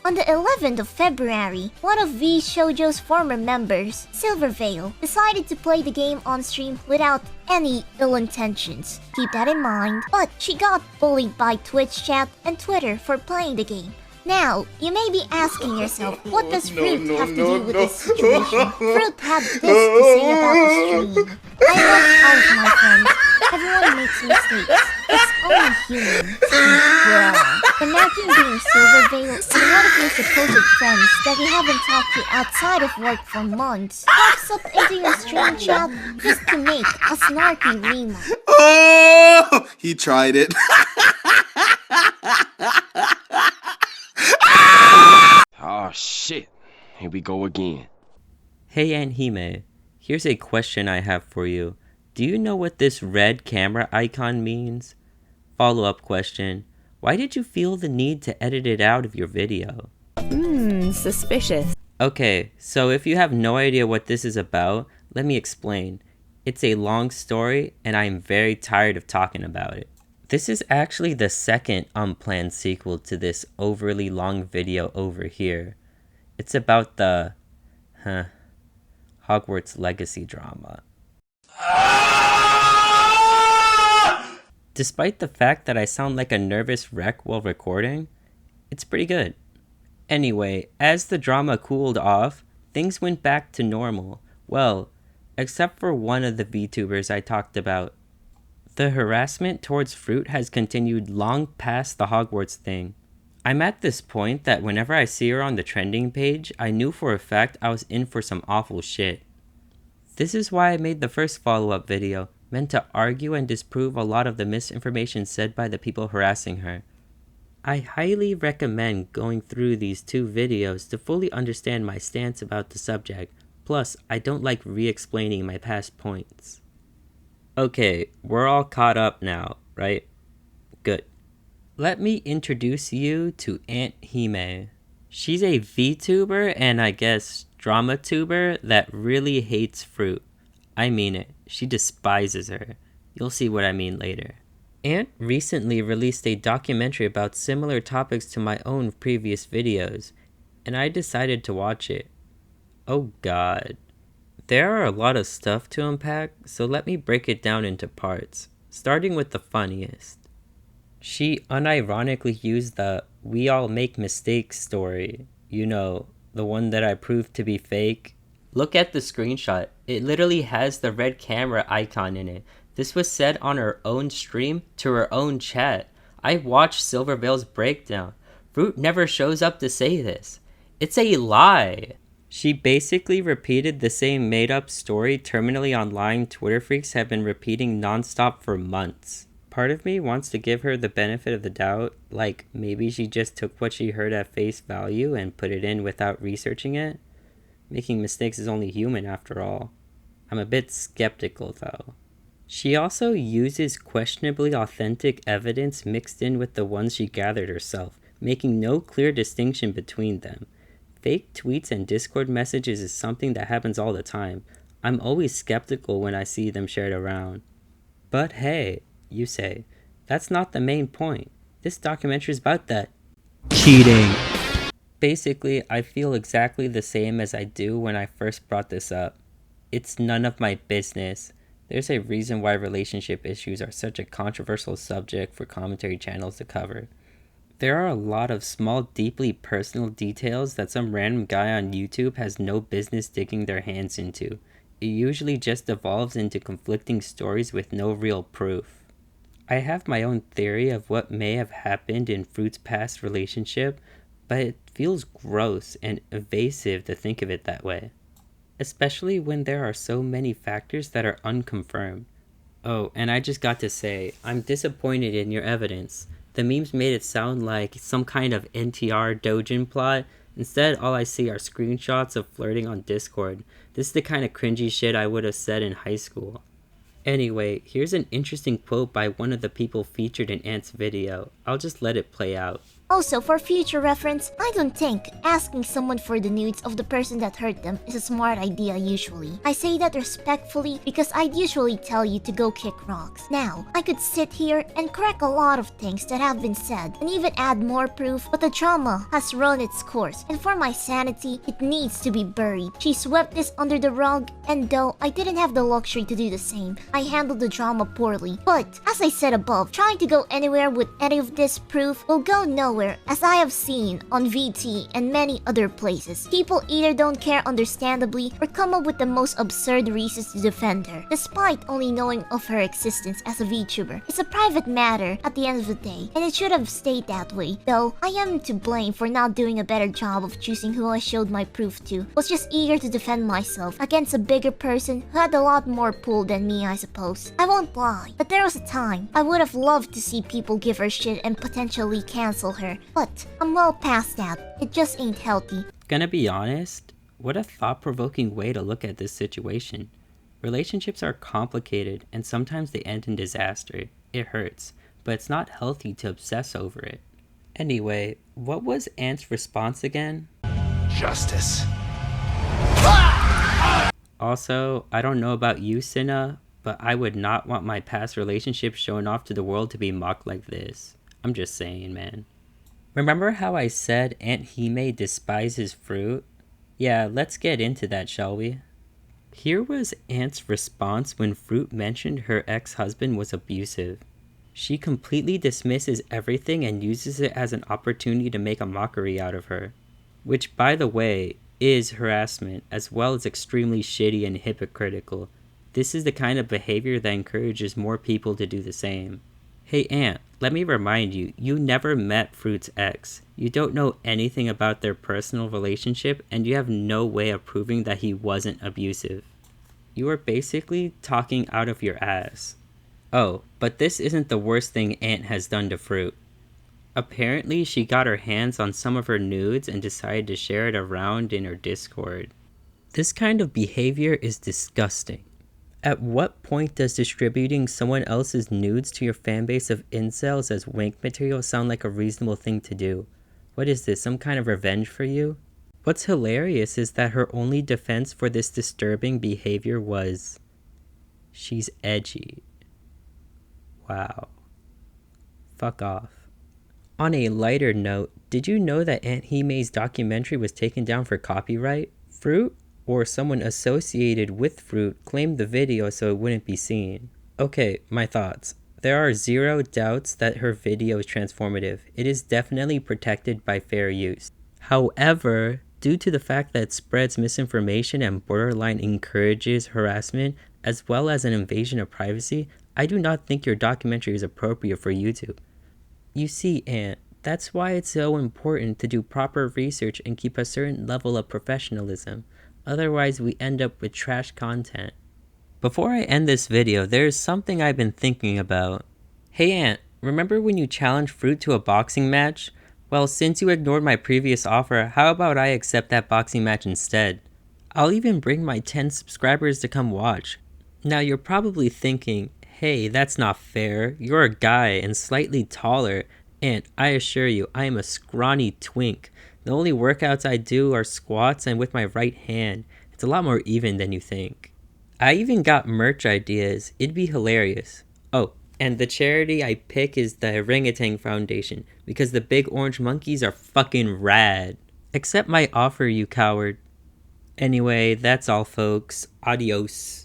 On the 11th of February, one of V Shoujo's former members, Silverveil, decided to play the game on stream without any ill intentions. Keep that in mind. But she got bullied by Twitch chat and Twitter for playing the game. Now, you may be asking yourself, what does Froot have to do with this situation? Froot had this to say about the stream. I love all of my friends. Everyone makes mistakes. It's only human. Bruh. Imagine being Silverveil and one of your supposed friends that you haven't talked to outside of work for months pops up into your stream chat just to make a snarky remark. Oh! He tried it. Oh shit, here we go again. Hey Aunt Hime, here's a question I have for you. Do you know what this red camera icon means? Follow-up question, why did you feel the need to edit it out of your video? Suspicious. Okay, so if you have no idea what this is about, let me explain. It's a long story and I am very tired of talking about it. This is actually the second unplanned sequel to this overly long video over here. It's about the, Hogwarts Legacy drama. Despite the fact that I sound like a nervous wreck while recording, it's pretty good. Anyway, as the drama cooled off, things went back to normal. Well, except for one of the VTubers I talked about. The harassment towards Froot has continued long past the Hogwarts thing. I'm at this point that whenever I see her on the trending page, I knew for a fact I was in for some awful shit. This is why I made the first follow-up video, meant to argue and disprove a lot of the misinformation said by the people harassing her. I highly recommend going through these two videos to fully understand my stance about the subject, plus I don't like re-explaining my past points. Okay, we're all caught up now, right? Good. Let me introduce you to Aunt Hime. She's a VTuber and I guess drama-tuber that really hates Froot. I mean it, she despises her. You'll see what I mean later. Aunt recently released a documentary about similar topics to my own previous videos, and I decided to watch it. Oh god. There are a lot of stuff to unpack, so let me break it down into parts, starting with the funniest. She unironically used the "we all make mistakes" story. You know, the one that I proved to be fake. Look at the screenshot. It literally has the red camera icon in it. This was said on her own stream to her own chat. I watched Silverveil's breakdown. Froot never shows up to say this. It's a lie. She basically repeated the same made-up story terminally online Twitter freaks have been repeating non-stop for months. Part of me wants to give her the benefit of the doubt, like maybe she just took what she heard at face value and put it in without researching it. Making mistakes is only human after all. I'm a bit skeptical though. She also uses questionably authentic evidence mixed in with the ones she gathered herself, making no clear distinction between them. Fake tweets and Discord messages is something that happens all the time. I'm always skeptical when I see them shared around. But hey, you say, that's not the main point. This documentary is about that. Cheating. Basically, I feel exactly the same as I do when I first brought this up. It's none of my business. There's a reason why relationship issues are such a controversial subject for commentary channels to cover. There are a lot of small, deeply personal details that some random guy on YouTube has no business digging their hands into. It usually just devolves into conflicting stories with no real proof. I have my own theory of what may have happened in Froot's past relationship, but it feels gross and evasive to think of it that way. Especially when there are so many factors that are unconfirmed. Oh, and I just got to say, I'm disappointed in your evidence. The memes made it sound like some kind of NTR Dojin plot. Instead, all I see are screenshots of flirting on Discord. This is the kind of cringy shit I would have said in high school. Anyway, here's an interesting quote by one of the people featured in Ant's video. I'll just let it play out. Also, for future reference, I don't think asking someone for the nudes of the person that hurt them is a smart idea usually. I say that respectfully because I'd usually tell you to go kick rocks. Now, I could sit here and correct a lot of things that have been said and even add more proof, but the drama has run its course, and for my sanity, it needs to be buried. She swept this under the rug, and though I didn't have the luxury to do the same, I handled the drama poorly. But, as I said above, trying to go anywhere with any of this proof will go nowhere, as I have seen on VT and many other places. People either don't care understandably or come up with the most absurd reasons to defend her, despite only knowing of her existence as a VTuber. It's a private matter at the end of the day, and it should have stayed that way. Though, I am to blame for not doing a better job of choosing who I showed my proof to. Was just eager to defend myself against a bigger person who had a lot more pull than me, I suppose. I won't lie, but there was a time I would have loved to see people give her shit and potentially cancel her. But I'm well past that. It just ain't healthy. Gonna be honest, what a thought-provoking way to look at this situation. Relationships are complicated and sometimes they end in disaster. It hurts, but it's not healthy to obsess over it. Anyway, what was Ant's response again? Justice. Also, I don't know about you, Cinna, but I would not want my past relationships shown off to the world to be mocked like this. I'm just saying, man. Remember how I said Aunt Hime despises Froot? Yeah, let's get into that, shall we? Here was Ant's response when Froot mentioned her ex-husband was abusive. She completely dismisses everything and uses it as an opportunity to make a mockery out of her. Which, by the way, is harassment, as well as extremely shitty and hypocritical. This is the kind of behavior that encourages more people to do the same. Hey Ant, let me remind you, you never met Froot's ex. You don't know anything about their personal relationship, and you have no way of proving that he wasn't abusive. You are basically talking out of your ass. Oh, but this isn't the worst thing Ant has done to Froot. Apparently, she got her hands on some of her nudes and decided to share it around in her Discord. This kind of behavior is disgusting. At what point does distributing someone else's nudes to your fanbase of incels as wank material sound like a reasonable thing to do? What is this, some kind of revenge for you? What's hilarious is that her only defense for this disturbing behavior was, she's edgy. Wow. Fuck off. On a lighter note, did you know that Aunt Hime's documentary was taken down for copyright? Froot, or someone associated with Froot, claimed the video so it wouldn't be seen. Okay, my thoughts. There are zero doubts that her video is transformative. It is definitely protected by fair use. However, due to the fact that it spreads misinformation and borderline encourages harassment, as well as an invasion of privacy, I do not think your documentary is appropriate for YouTube. You see, Ant, that's why it's so important to do proper research and keep a certain level of professionalism. Otherwise, we end up with trash content. Before I end this video, there's something I've been thinking about. Hey Ant, remember when you challenged Froot to a boxing match? Well, since you ignored my previous offer, how about I accept that boxing match instead? I'll even bring my 10 subscribers to come watch. Now you're probably thinking, hey, that's not fair. You're a guy and slightly taller, and I assure you, I am a scrawny twink. The only workouts I do are squats and with my right hand. It's a lot more even than you think. I even got merch ideas. It'd be hilarious. Oh, and the charity I pick is the Orangutan Foundation, because the big orange monkeys are fucking rad. Accept my offer, you coward. Anyway, that's all folks. Adios.